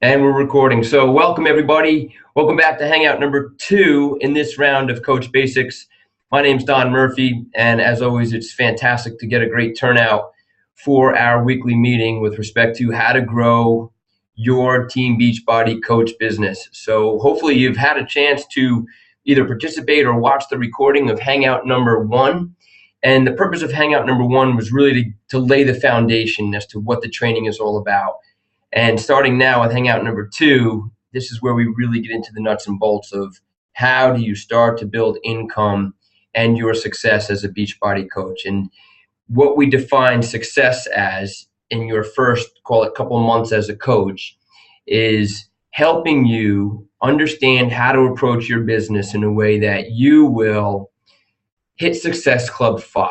And we're recording. So welcome everybody. Welcome back to Hangout number 2 in this round of Coach Basics. My name's Don Murphy, and as always, it's fantastic to get a great turnout for our weekly meeting with respect to how to grow your Team Beachbody coach business. So hopefully you've had a chance to either participate or watch the recording of Hangout number 1. And the purpose of Hangout number 1 was really to lay the foundation as to what the training is all about. And starting now with Hangout number 2, this is where we really get into the nuts and bolts of how do you start to build income and your success as a Beachbody coach. And what we define success as in your first, call it, couple months as a coach is helping you understand how to approach your business in a way that you will hit Success Club 5.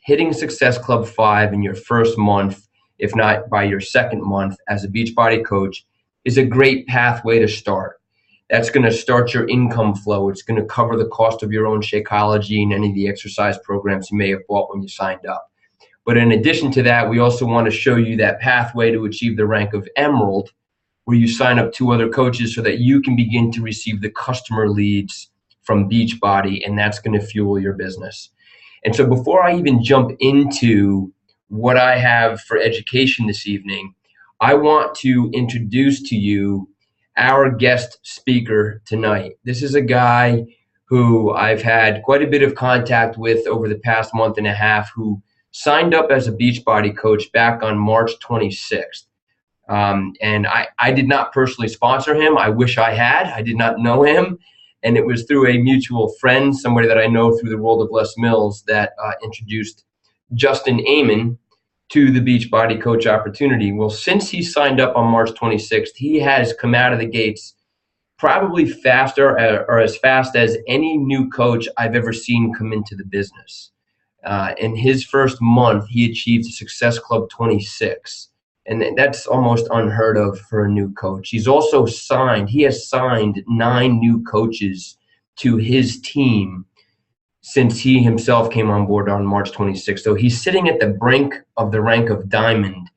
Hitting Success Club 5 in your first month, if not by your second month as a Beachbody coach, is a great pathway to start. That's going to start your income flow. It's going to cover the cost of your own Shakeology and any of the exercise programs you may have bought when you signed up. But in addition to that, we also want to show you that pathway to achieve the rank of Emerald, where you sign up 2 other coaches so that you can begin to receive the customer leads from Beachbody, and that's going to fuel your business. And so before I even jump into what I have for education this evening, I want to introduce to you our guest speaker tonight. This is a guy who I've had quite a bit of contact with over the past month and a half, who signed up as a Beachbody coach back on March 26th. And I did not personally sponsor him. I wish I had. I did not know him. And it was through a mutual friend, somebody that I know through the world of Les Mills, that introduced Justin Amon to the Beachbody coach opportunity. Well, since he signed up on March 26th, he has come out of the gates probably faster or as fast as any new coach I've ever seen come into the business. In his first month, he achieved Success Club 26. And that's almost unheard of for a new coach. He has signed 9 new coaches to his team since he himself came on board on March 26th. So he's sitting at the brink of the rank of Diamond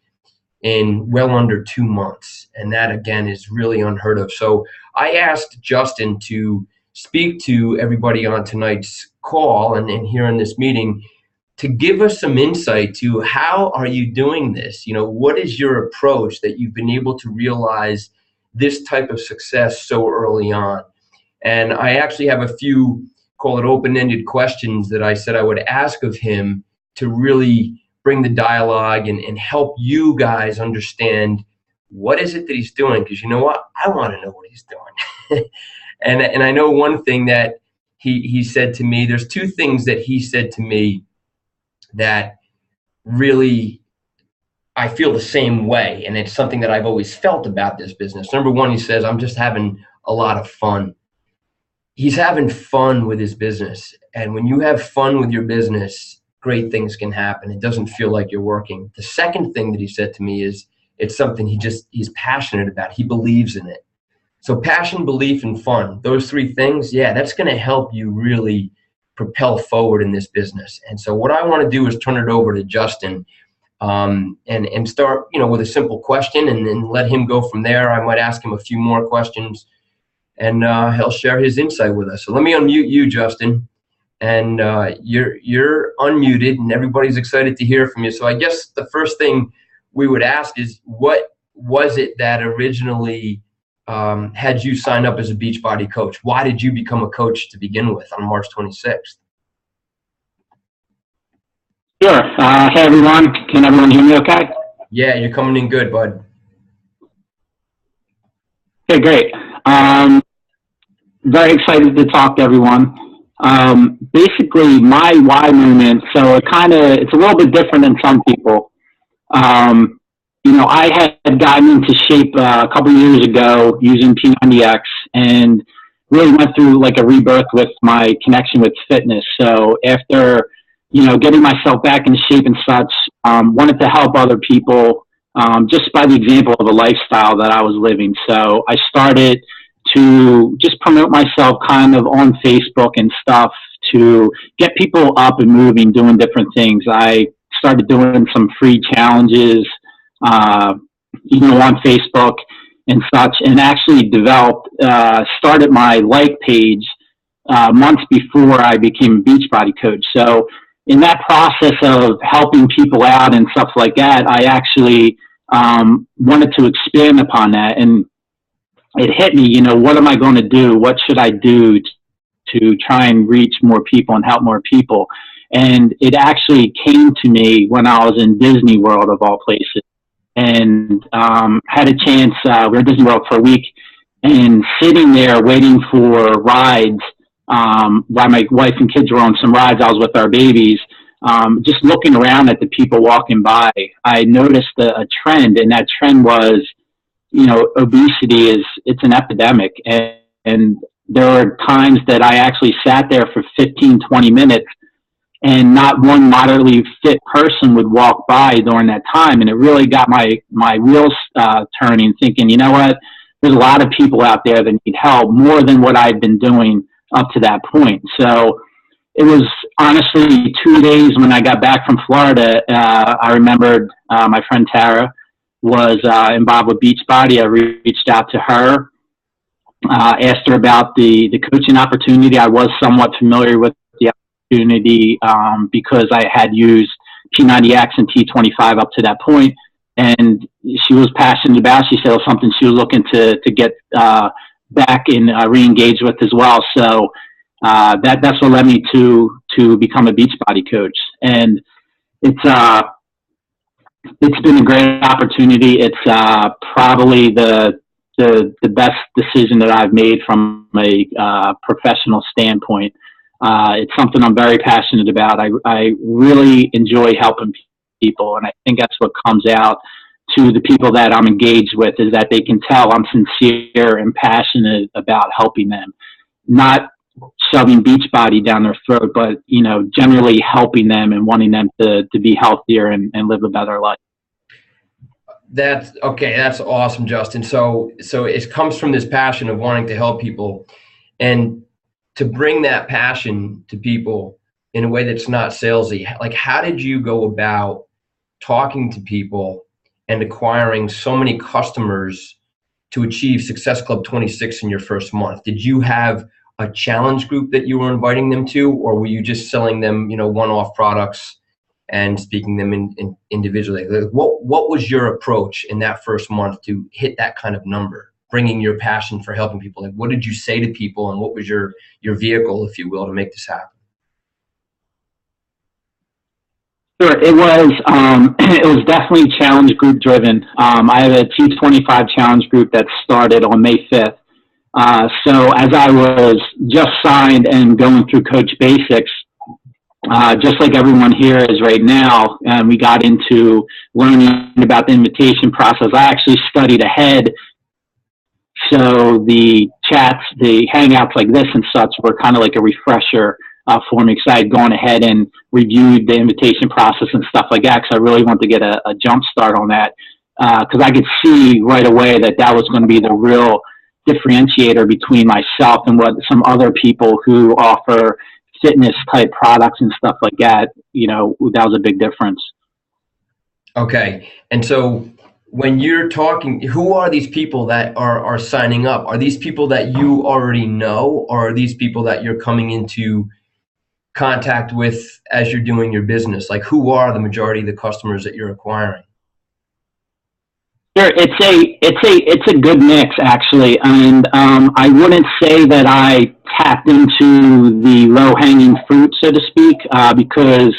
in well under 2 months. And that, again, is really unheard of. So I asked Justin to speak to everybody on tonight's call and here in this meeting to give us some insight to how are you doing this? You know, what is your approach that you've been able to realize this type of success so early on? And I actually have a few, call it open-ended questions that I said I would ask of him to really bring the dialogue and help you guys understand what is it that he's doing. Because you know what? I want to know what he's doing. and I know one thing that he said to me, there's 2 things that he said to me that really I feel the same way, and it's something that I've always felt about this business. Number 1, he says, I'm just having a lot of fun. He's having fun with his business, and when you have fun with your business, great things can happen. It doesn't feel like you're working. The second thing that he said to me is it's something he's passionate about. He believes in it. So passion, belief, and fun, those 3 things, yeah, that's going to help you really propel forward in this business. And so what I want to do is turn it over to Justin and start, with a simple question and then let him go from there. I might ask him a few more questions and he'll share his insight with us. So let me unmute you, Justin, and you're unmuted and everybody's excited to hear from you. So I guess the first thing we would ask is, what was it that originally had you sign up as a Beachbody coach? Why did you become a coach to begin with on March 26th? Sure. Hey, everyone. Can everyone hear me okay? Yeah, you're coming in good, bud. Okay, great. Very excited to talk to everyone. Basically, my why movement, so it's a little bit different than some people. I had gotten into shape a couple of years ago using P90X and really went through like a rebirth with my connection with fitness. So after, getting myself back in shape and such, wanted to help other people just by the example of a lifestyle that I was living. So I started to just promote myself kind of on Facebook and stuff to get people up and moving, doing different things. I started doing some free challenges, on Facebook, and such, and actually started my like page months before I became a Beachbody coach. So in that process of helping people out and stuff like that, I actually wanted to expand upon that. And it hit me, what am I going to do? What should I do to try and reach more people and help more people? And it actually came to me when I was in Disney World, of all places, and had a chance. We were in Disney World for a week, and sitting there waiting for rides, while my wife and kids were on some rides, I was with our babies. Just looking around at the people walking by, I noticed a trend, and that trend was, obesity it's an epidemic. And there were times that I actually sat there for 15, 20 minutes, and not one moderately fit person would walk by during that time. And it really got my wheels turning, thinking, you know what, there's a lot of people out there that need help, more than what I've been doing up to that point. So it was honestly 2 days when I got back from Florida. I remembered my friend Tara was involved with Beachbody. I reached out to her, asked her about the coaching opportunity. I was somewhat familiar with the opportunity because I had used P90X and T25 up to that point, and she was passionate about it. She said it was something she was looking to get back and re-engage with as well. So that's what led me to become a Beachbody coach. And it's been a great opportunity. It's probably the best decision that I've made from a professional standpoint. It's something I'm very passionate about. I really enjoy helping people, and I think that's what comes out to the people that I'm engaged with, is that they can tell I'm sincere and passionate about helping them. Not shoving Beachbody down their throat, but, generally helping them and wanting them to be healthier and live a better life. That's okay. That's awesome, Justin. So it comes from this passion of wanting to help people, and to bring that passion to people in a way that's not salesy. Like, how did you go about talking to people and acquiring so many customers to achieve Success Club 26 in your first month? Did you have a challenge group that you were inviting them to, or were you just selling them, one-off products and speaking them in individually? What was your approach in that first month to hit that kind of number, bringing your passion for helping people? Like, what did you say to people, and what was your vehicle, if you will, to make this happen? Sure, it was definitely challenge group driven. I have a T25 challenge group that started on May 5th. So as I was just signed and going through Coach Basics, just like everyone here is right now, and we got into learning about the invitation process, I actually studied ahead. So the chats, the Hangouts like this and such were kind of like a refresher for me, because I had gone ahead and reviewed the invitation process and stuff like that, because I really wanted to get a jump start on that, because I could see right away that was going to be the real differentiator between myself and what some other people who offer fitness type products and stuff like that, that was a big difference. Okay. And so when you're talking, who are these people that are signing up? Are these people that you already know, or are these people that you're coming into contact with as you're doing your business? Like, who are the majority of the customers that you're acquiring? Sure, it's a good mix, actually, and I wouldn't say that I tapped into the low-hanging fruit, so to speak, because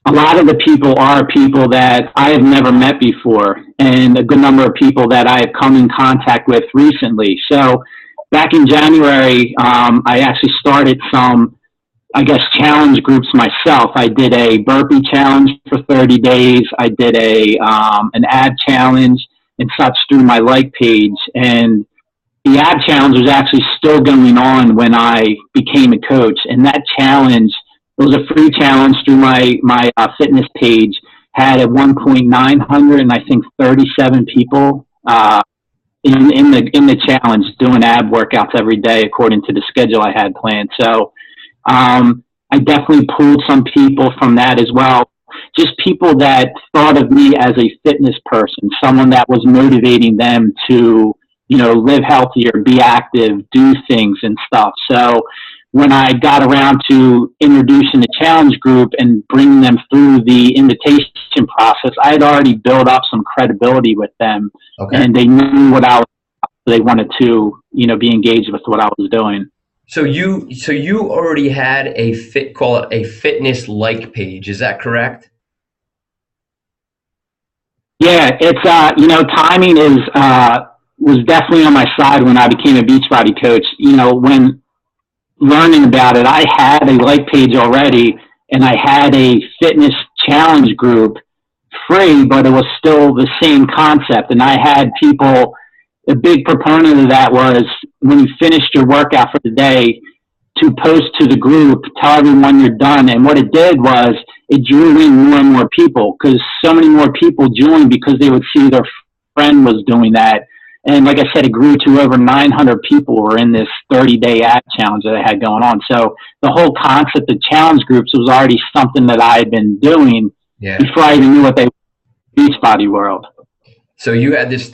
a lot of the people are people that I have never met before, and a good number of people that I have come in contact with recently. So back in January, I actually started some, challenge groups myself. I did a burpee challenge for 30 days. I did an ab challenge and such through my like page. And the ab challenge was actually still going on when I became a coach. And that challenge, it was a free challenge through my fitness page, had at 1.900 and I think 37 people in the challenge doing ab workouts every day according to the schedule I had planned. So I definitely pulled some people from that as well. Just people that thought of me as a fitness person, someone that was motivating them to live healthier, be active, do things and stuff. So when I got around to introducing the challenge group and bringing them through the invitation process, I had already built up some credibility with them, and they knew they wanted to, be engaged with what I was doing. So you already had call it a fitness like page. Is that correct? Yeah, it's timing was definitely on my side when I became a Beachbody coach. When learning about it, I had a like page already, and I had a fitness challenge group free, but it was still the same concept. And I had people, a big proponent of that was when you finished your workout for the day, to post to the group, tell everyone you're done. And what it did was it drew in more and more people, because so many more people joined because they would see their friend was doing that. And like I said, it grew to over 900 people were in this 30-day ad challenge that I had going on. So the whole concept of challenge groups was already something that I had been doing before I even knew what they were in the Beachbody world. So you had this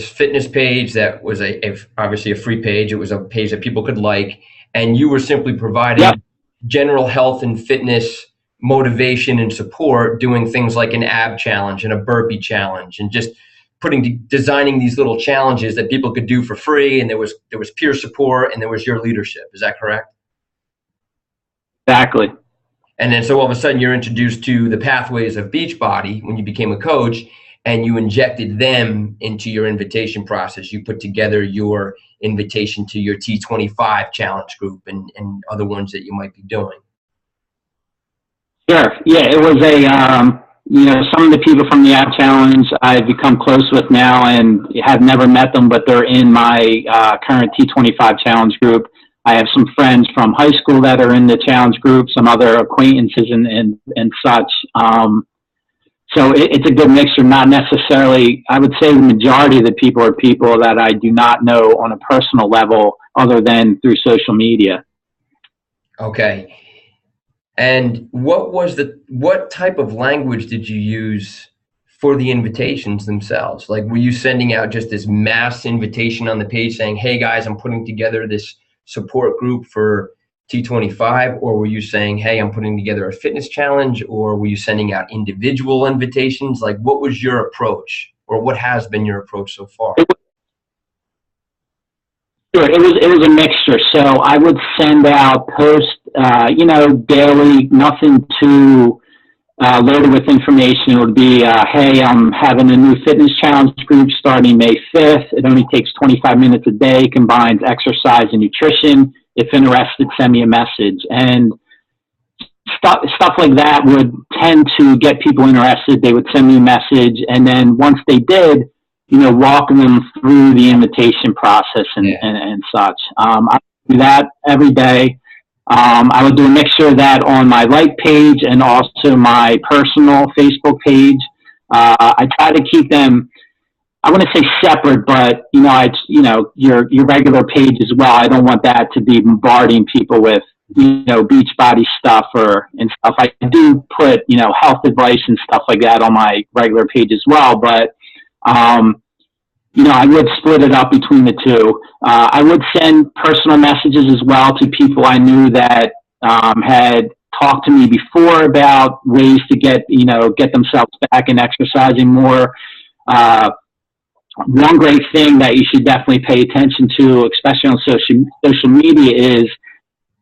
fitness page that was obviously a free page. It was a page that people could like, and you were simply providing general health and fitness motivation and support, doing things like an ab challenge and a burpee challenge, and just designing these little challenges that people could do for free. And there was peer support, and there was your leadership. Is that correct? Exactly. And then so all of a sudden you're introduced to the pathways of Beachbody when you became a coach, and you injected them into your invitation process. You put together your invitation to your T25 challenge group and other ones that you might be doing. Sure. Yeah, it was some of the people from the app challenge I've become close with now, and have never met them, but they're in my current T25 challenge group. I have some friends from high school that are in the challenge group, some other acquaintances and such. So it's a good mixture. Not necessarily, I would say the majority of the people are people that I do not know on a personal level other than through social media. Okay. And what type of language did you use for the invitations themselves? Like, were you sending out just this mass invitation on the page saying, hey guys, I'm putting together this support group for T25, or were you saying, hey, I'm putting together a fitness challenge, or were you sending out individual invitations? Like, what was your approach, or what has been your approach so far? Sure, it was a mixture. So I would send out posts, daily, nothing too loaded with information. It would be, hey, I'm having a new fitness challenge group starting May 5th. It only takes 25 minutes a day, combines exercise and nutrition. If interested, send me a message. And stuff like that would tend to get people interested. They would send me a message, and then once they did, walking them through the invitation process and such. I do that every day. I would do a mixture of that on my like page and also my personal Facebook page. I try to keep them, I wouldn't say separate, but your regular page as well. I don't want that to be bombarding people with Beachbody stuff and stuff. I do put health advice and stuff like that on my regular page as well, but I would split it up between the two. I would send personal messages as well to people I knew that had talked to me before about ways to get themselves back and exercising more. One great thing that you should definitely pay attention to, especially on social media, is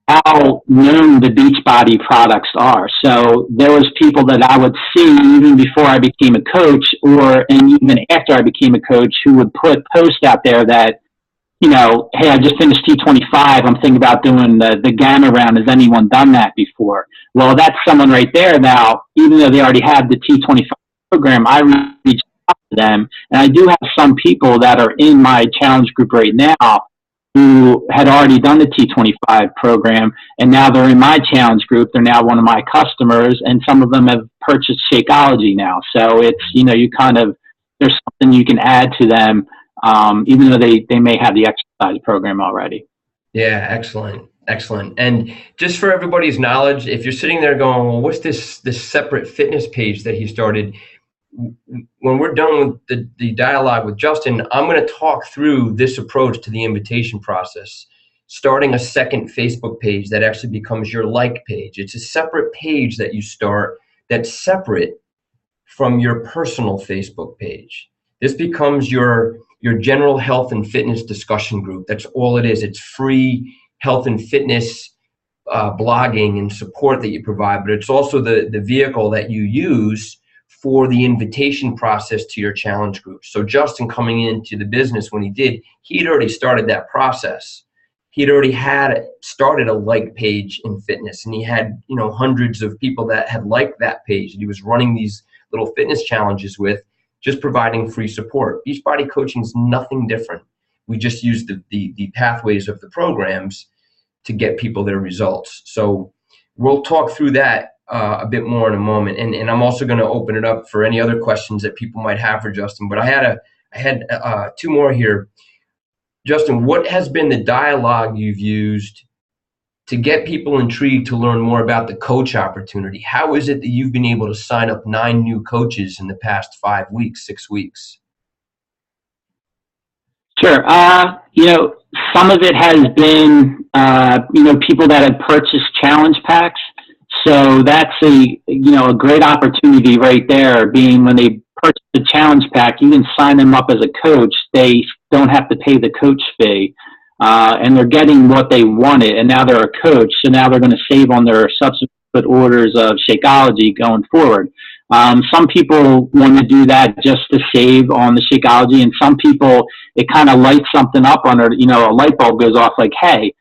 how known the Beachbody products are. So there was people that I would see even before I became a coach, and even after I became a coach, who would put posts out there that, hey, I just finished T25. I'm thinking about doing the Gamma round. Has anyone done that before? Well, that's someone right there now. Even though they already have the T25 program, I reached out to them, and I do have some people that are in my challenge group right now who had already done the T25 program, and now they're in my challenge group. They're now one of my customers, and some of them have purchased Shakeology now. So it's, there's something you can add to them, even though they may have the exercise program already. Yeah, excellent. Excellent. And just for everybody's knowledge, if you're sitting there going, well, what's this separate fitness page that he started? when we're done with the dialogue with Justin, I'm going to talk through this approach to the invitation process, starting a second Facebook page that actually becomes your like page. It's a separate page that you start that's separate from your personal Facebook page. This becomes your general health and fitness discussion group. That's all it is. It's free health and fitness blogging and support that you provide, but it's also the vehicle that you use for the invitation process to your challenge group. So Justin coming into the business when he did, he'd already started that process. He'd already had started a like page in fitness, and he had, you know, hundreds of people that had liked that page that he was running these little fitness challenges with, just providing free support. Beachbody coaching is nothing different. We just use the pathways of the programs to get people their results. So we'll talk through that a bit more in a moment. And I'm also going to open it up for any other questions that people might have for Justin. But I had two more here. Justin, what has been the dialogue you've used to get people intrigued to learn more about the coach opportunity? How is it that you've been able to sign up 9 new coaches in the past 5 weeks, 6 weeks? Sure. You know, some of it has been, you know, people that have purchased challenge packs. So that's a great opportunity right there, being when they purchase the challenge pack, you can sign them up as a coach. They don't have to pay the coach fee. And they're getting what they wanted, and now they're a coach. So now they're going to save on their subsequent orders of Shakeology going forward. Some people want to do that just to save on the Shakeology, and some people, it kind of lights something up on it. You know, a light bulb goes off like, hey,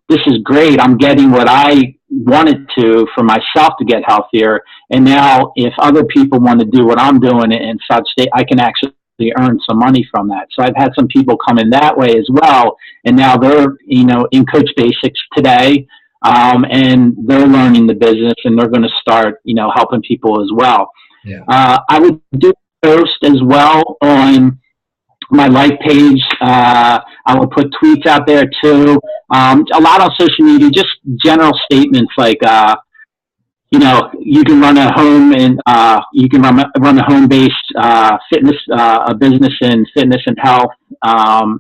this is great. I'm getting what I wanted to for myself to get healthier. And now if other people want to do what I'm doing and such, I can actually earn some money from that. So I've had some people come in that way as well. And now they're, you know, in Coach Basics today. And they're learning the business, and they're going to start, you know, helping people as well. Yeah. I would do a post as well on my like page. I will put tweets out there too. A lot on social media, just general statements like, you know, you can run a home and you can run a home-based fitness, a business in fitness and health.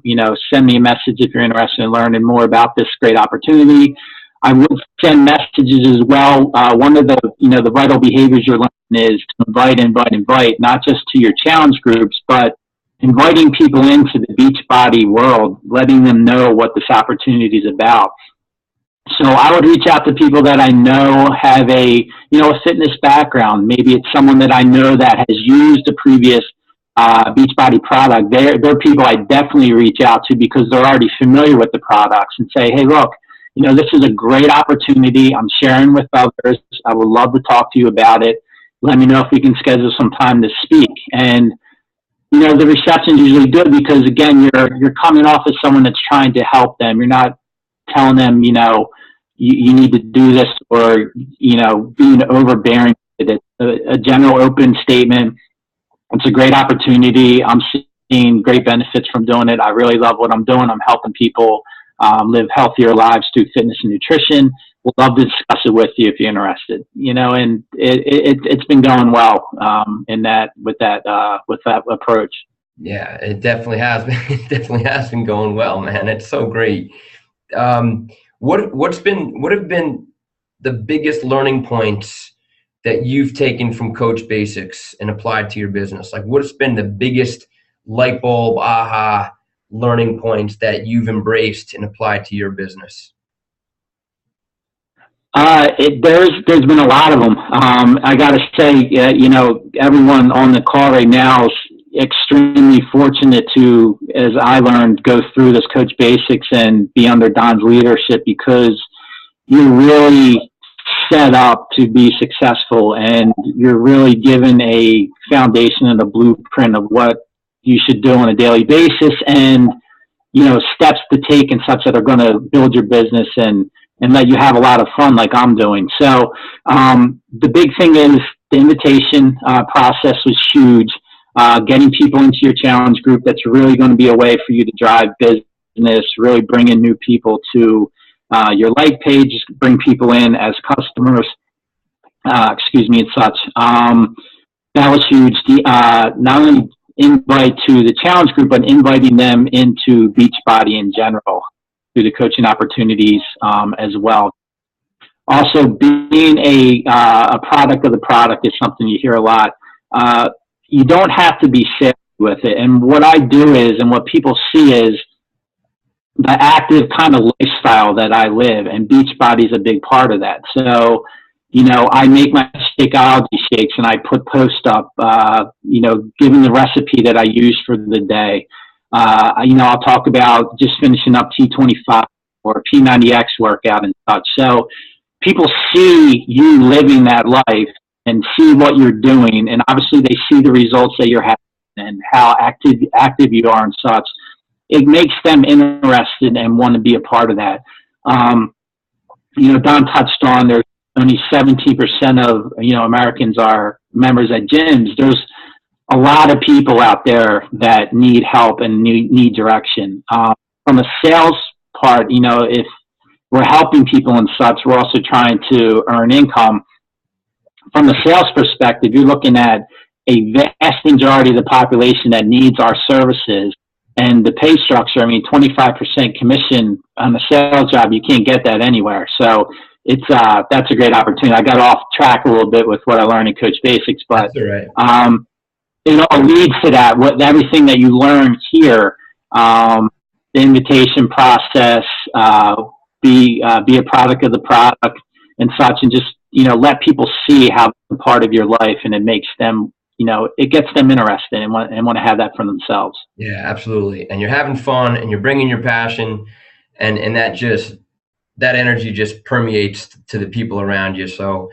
You know, send me a message if you're interested in learning more about this great opportunity. I would send messages as well. One of the, you know, the vital behaviors you're learning is to invite, not just to your challenge groups, but inviting people into the Beachbody world, letting them know what this opportunity is about. So I would reach out to people that I know have a, you know, a fitness background. Maybe it's someone that I know that has used a previous Beachbody product. They're people I definitely reach out to because they're already familiar with the products, and say, hey, look, you know, this is a great opportunity. I'm sharing with others. I would love to talk to you about it. Let me know if we can schedule some time to speak. And, you know, the reception is usually good because, again, you're coming off as someone that's trying to help them. You're not telling them, you know, you need to do this, or, you know, being overbearing. It's a general open statement. It's a great opportunity. I'm seeing great benefits from doing it. I really love what I'm doing. I'm helping people live healthier lives through fitness and nutrition. We'd love to discuss it with you if you're interested. You know, and it's been going well with that approach. Yeah, it definitely has been. It definitely has been going well, man. It's so great. What have been the biggest learning points that you've taken from Coach Basics and applied to your business? Like, what's been the biggest light bulb, aha learning points that you've embraced and applied to your business? There's been a lot of them. I got to say, you know, everyone on the call right now is extremely fortunate to, as I learned, go through this Coach Basics and be under Don's leadership, because you're really set up to be successful, and you're really given a foundation and a blueprint of what you should do on a daily basis, and, you know, steps to take and such that are going to build your business and let you have a lot of fun like I'm doing. So the big thing is the invitation process was huge. Getting people into your challenge group, that's really going to be a way for you to drive business, really bring in new people to your like page, bring people in as customers, and such. that was huge. Not only invite to the challenge group, but inviting them into Beachbody in general through the coaching opportunities as well. Also, being a product of the product is something you hear a lot. You don't have to be savvy with it. And what I do is, and what people see is, the active kind of lifestyle that I live, and Beachbody is a big part of that. So, I make my Shakeology shakes and I put post up, giving the recipe that I use for the day. I'll talk about just finishing up T25 or P90X workout and such. So people see you living that life and see what you're doing. And obviously they see the results that you're having and how active you are and such. It makes them interested and want to be a part of that. Don touched on there's only 17% of, Americans are members at gyms. There's a lot of people out there that need help and need direction. From a sales part, if we're helping people and such, we're also trying to earn income. From a sales perspective, you're looking at a vast majority of the population that needs our services. And the pay structure, 25% commission on a sales job, you can't get that anywhere. So that's a great opportunity. I got off track a little bit with what I learned in Coach Basics, but that's all right. It all leads to that. Everything that you learn here, the invitation process, be a product of the product and such, and just let people see how it's a part of your life, and it makes them, it gets them interested and want to have that for themselves. Yeah, absolutely. And you're having fun, and you're bringing your passion, and that energy just permeates to the people around you. So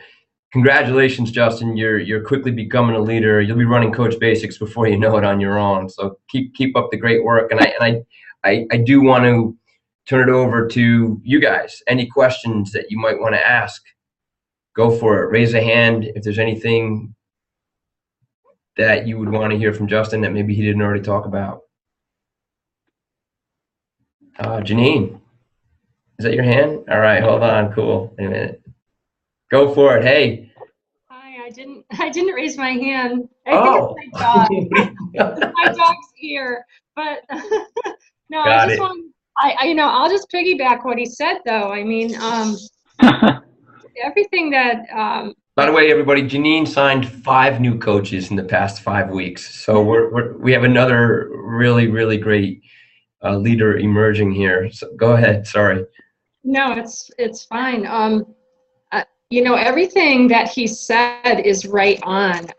congratulations, Justin. You're quickly becoming a leader. You'll be running Coach Basics before you know it on your own. So keep up the great work. And I do want to turn it over to you guys. Any questions that you might want to ask, go for it. Raise a hand if there's anything that you would want to hear from Justin that maybe he didn't already talk about. Janine, is that your hand? All right, hold on. Cool. Wait a minute. Go for it. Hey. Hi, I didn't raise my hand. I think it's my dog. It's my dog's ear. But no, Got I just want I'll just piggyback what he said though. Everything that by the way, everybody, Janine signed 5 new coaches in the past 5 weeks. So we have another really, really great leader emerging here. So go ahead. Sorry. No, it's fine. Everything that he said is right on.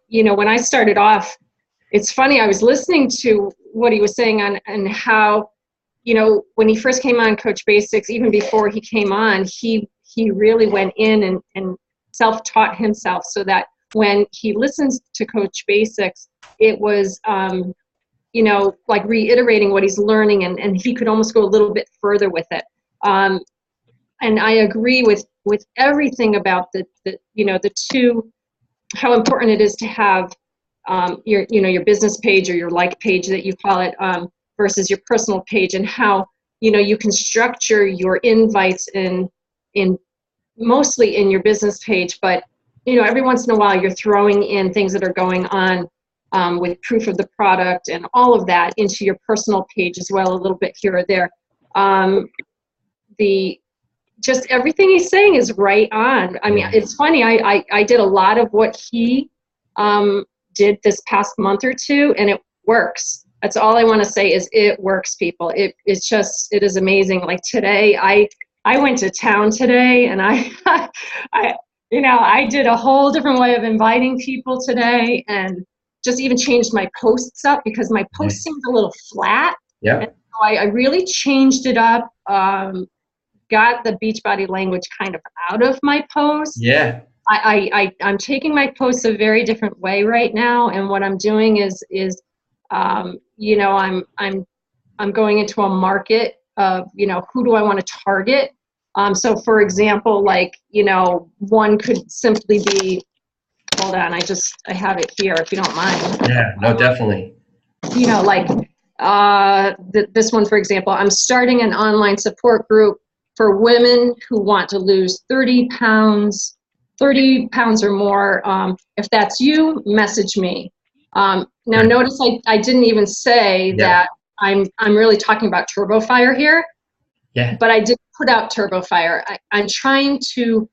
When I started off, it's funny, I was listening to what he was saying on how, when he first came on Coach Basics, even before he came on, he really went in and self-taught himself, so that when he listens to Coach Basics, it was, like reiterating what he's learning, and he could almost go a little bit further with it. And I agree with everything about the two, how important it is to have your business page, or your like page that you call it, versus your personal page, and how you can structure your invites in mostly in your business page, but every once in a while you're throwing in things that are going on with proof of the product and all of that into your personal page as well, a little bit here or there. Just everything he's saying is right on. It's funny, I did a lot of what he did this past month or two, and it works. That's all I want to say is it works, people. It is amazing. Like today, I went to town today, and I did a whole different way of inviting people today, and just even changed my posts up because my post seemed a little flat. Yeah. And so I really changed it up. Got the Beachbody language kind of out of my post. Yeah. I'm taking my posts a very different way right now, and what I'm doing is I'm going into a market of who do I want to target. So for example, one could simply be, hold on, I have it here if you don't mind. Yeah, no, definitely. This one, for example, I'm starting an online support group for women who want to lose 30 pounds 30 pounds or more. If that's you, message me. Now notice I didn't even say that I'm really talking about Turbo Fire here. Yeah. But I did put out Turbo Fire. I'm trying to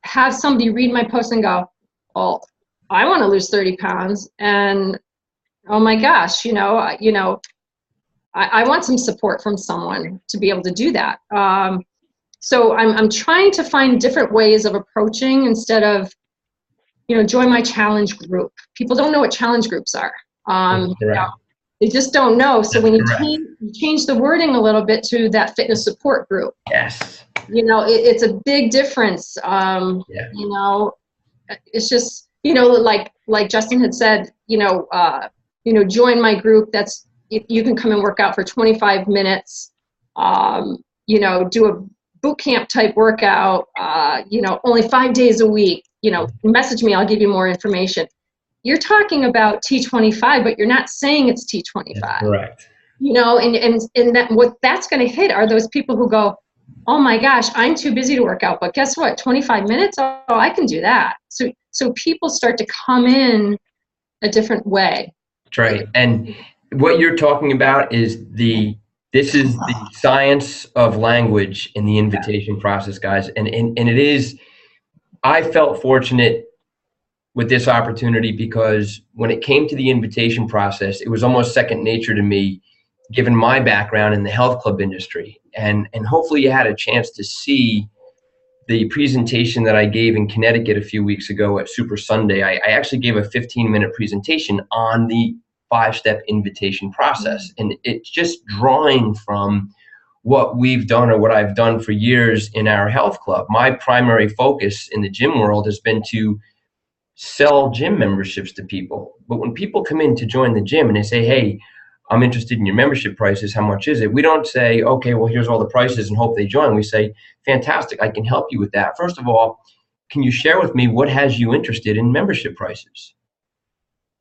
have somebody read my post and go, oh, I want to lose 30 pounds. And oh my gosh, I want some support from someone to be able to do that. So I'm trying to find different ways of approaching instead of, join my challenge group. People don't know what challenge groups are. They just don't know. So when you change the wording a little bit to that fitness support group, yes, it's a big difference. It's just, like Justin had said, join my group. That's, you can come and work out for 25 minutes, do a boot camp type workout, only 5 days a week, message me, I'll give you more information. You're talking about T25, but you're not saying it's T25. That's correct. And that what that's going to hit are those people who go, oh my gosh, I'm too busy to work out, but guess what? 25 minutes? Oh, I can do that. So people start to come in a different way. That's right. And what you're talking about is this is the science of language in the invitation process, guys. And it is, I felt fortunate with this opportunity because when it came to the invitation process, it was almost second nature to me, given my background in the health club industry. And hopefully you had a chance to see the presentation that I gave in Connecticut a few weeks ago at Super Sunday. I actually gave a 15-minute presentation on the 5-step invitation process. And it's just drawing from what we've done or what I've done for years in our health club. My primary focus in the gym world has been to sell gym memberships to people. But when people come in to join the gym and they say, hey, I'm interested in your membership prices, how much is it? We don't say, okay, well, here's all the prices and hope they join. We say, fantastic, I can help you with that. First of all, can you share with me what has you interested in membership prices?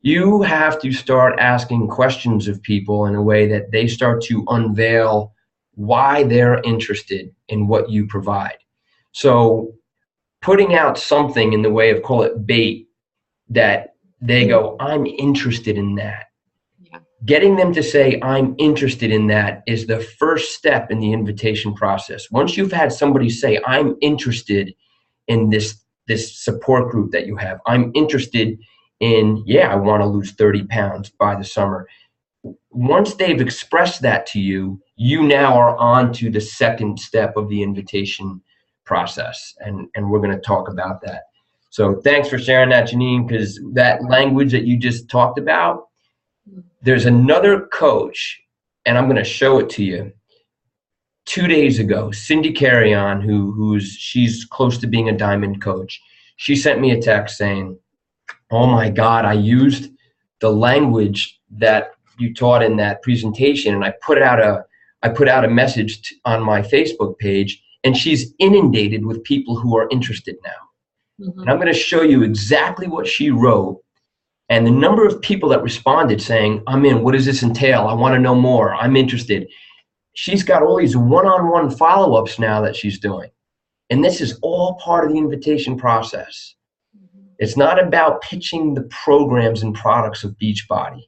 You have to start asking questions of people in a way that they start to unveil why they're interested in what you provide. So putting out something in the way of, call it bait, that they go, I'm interested in that. Yeah. Getting them to say, I'm interested in that is the first step in the invitation process. Once you've had somebody say, I'm interested in this support group that you have, I'm interested in, I want to lose 30 pounds by the summer. Once they've expressed that to you, you now are on to the second step of the invitation process. And we're going to talk about that. So thanks for sharing that, Janine, because that language that you just talked about, there's another coach, and I'm going to show it to you. 2 days ago, Cindy Carrion, she's close to being a diamond coach, she sent me a text saying, oh my God, I used the language that you taught in that presentation, and I put out a message on my Facebook page, and she's inundated with people who are interested now. Mm-hmm. And I'm going to show you exactly what she wrote and the number of people that responded saying, I'm in, what does this entail? I want to know more. I'm interested. She's got all these one-on-one follow-ups now that she's doing. And this is all part of the invitation process. Mm-hmm. It's not about pitching the programs and products of Beachbody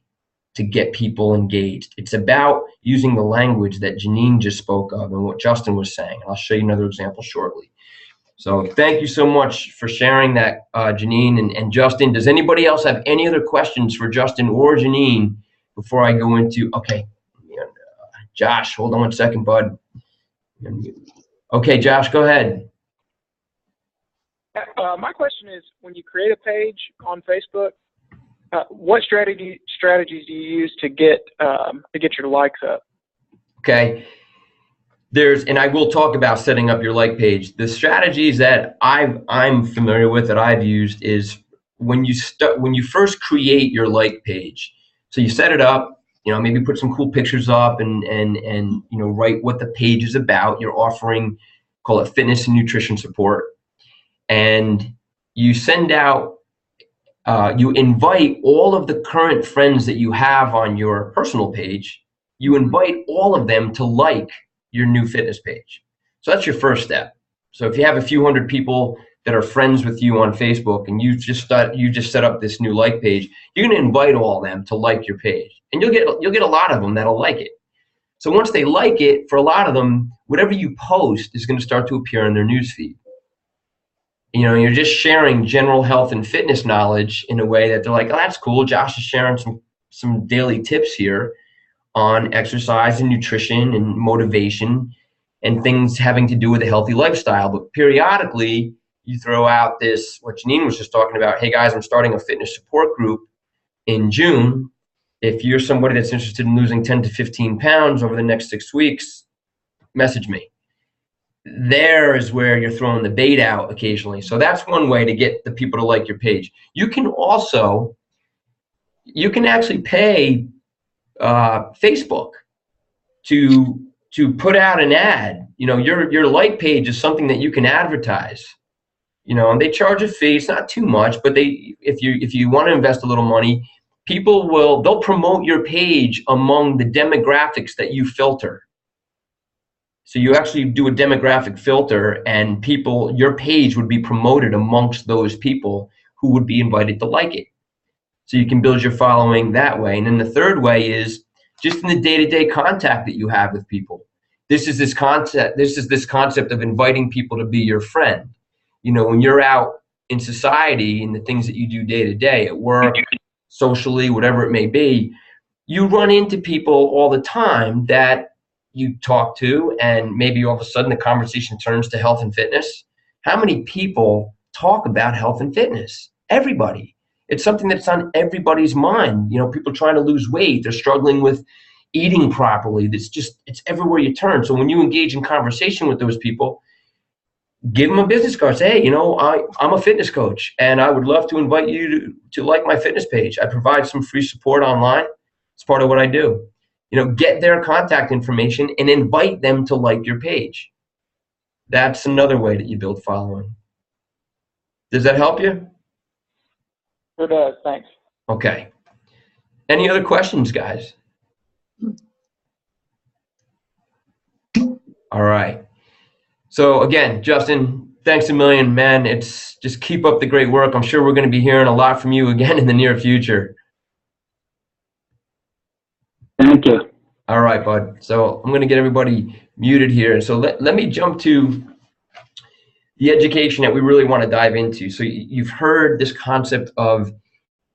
to get people engaged. It's about using the language that Janine just spoke of and what Justin was saying. I'll show you another example shortly. So thank you so much for sharing that, Janine and Justin. Does anybody else have any other questions for Justin or Janine before I go into, okay, Josh, hold on 1 second, bud. Okay, Josh, go ahead. My question is, when you create a page on Facebook, what strategies do you use to get your likes up? Okay. And I will talk about setting up your like page. The strategies that I'm familiar with that I've used is when you first create your like page. So you set it up, maybe put some cool pictures up and write what the page is about. You're offering, call it fitness and nutrition support. And you send out, you invite all of the current friends that you have on your personal page. You invite all of them to like your new fitness page. So that's your first step. So if you have a few hundred people that are friends with you on Facebook, and you just set up this new like page, you're going to invite all of them to like your page, and you'll get a lot of them that'll like it. So once they like it, for a lot of them, whatever you post is going to start to appear in their newsfeed. You know, you're just sharing general health and fitness knowledge in a way that they're like, oh, that's cool. Josh is sharing some daily tips here on exercise and nutrition and motivation and things having to do with a healthy lifestyle. But periodically, you throw out this, what Janine was just talking about, hey guys, I'm starting a fitness support group in June. If you're somebody that's interested in losing 10 to 15 pounds over the next 6 weeks, message me. There is where you're throwing the bait out occasionally. So that's one way to get the people to like your page. You can actually pay Facebook to put out an ad. You know, your like page is something that you can advertise. You know, and they charge a fee. It's not too much, but if you want to invest a little money, they'll promote your page among the demographics that you filter. So you actually do a demographic filter, and your page would be promoted amongst those people who would be invited to like it. So you can build your following that way. And then the third way is just in the day-to-day contact that you have with people. This is this concept of inviting people to be your friend. You know, when you're out in society and the things that you do day to day at work, socially, whatever it may be, you run into people all the time that you talk to, and maybe all of a sudden the conversation turns to health and fitness. How many people talk about health and fitness? Everybody. It's something that's on everybody's mind. You know, people trying to lose weight, they're struggling with eating properly. It's everywhere you turn. So when you engage in conversation with those people, give them a business card. Say, hey, you know, I'm a fitness coach, and I would love to invite you to like my fitness page. I provide some free support online. It's part of what I do. You know, get their contact information and invite them to like your page. That's another way that you build following. Does that help you? It does. Thanks. Okay. Any other questions, guys? All right. So again, Justin, thanks a million, man. It's just keep up the great work. I'm sure we're going to be hearing a lot from you again in the near future. Thank you. All right, bud. So I'm going to get everybody muted here. So let me jump to the education that we really want to dive into. So you've heard this concept of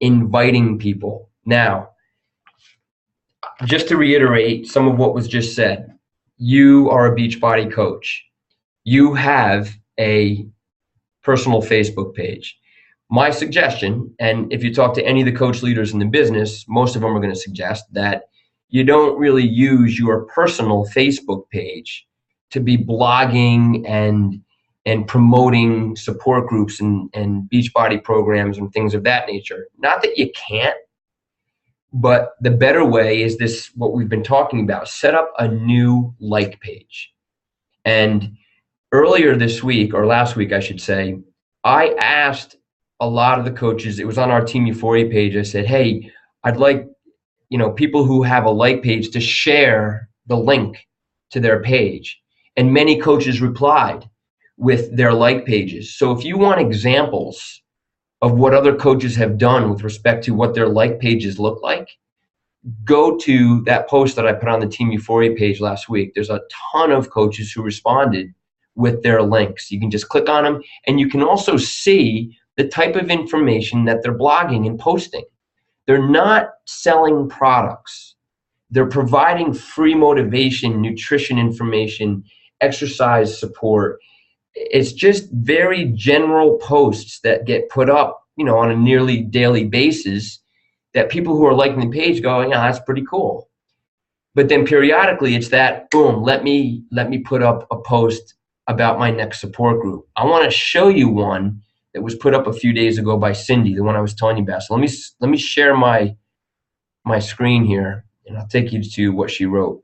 inviting people. Now, just to reiterate some of what was just said, you are a Beachbody coach. You have a personal Facebook page. My suggestion, and if you talk to any of the coach leaders in the business, most of them are going to suggest that you don't really use your personal Facebook page to be blogging and promoting support groups and Beachbody programs and things of that nature. Not that you can't, but the better way is this, what we've been talking about, set up a new like page. And earlier this week, or last week, I should say, I asked a lot of the coaches, it was on our Team Euphoria page, I said, hey, I'd like, you know, people who have a like page to share the link to their page. And many coaches replied with their like pages. So if you want examples of what other coaches have done with respect to what their like pages look like, go to that post that I put on the Team Euphoria page last week. There's a ton of coaches who responded with their links. You can just click on them, and you can also see the type of information that they're blogging and posting. They're not selling products. They're providing free motivation, nutrition information, exercise support. It's just very general posts that get put up, you know, on a nearly daily basis that people who are liking the page go, yeah, that's pretty cool. But then periodically it's that, boom, let me put up a post about my next support group. I want to show you one that was put up a few days ago by Cindy, the one I was telling you about. So let me share my screen here, and I'll take you to what she wrote.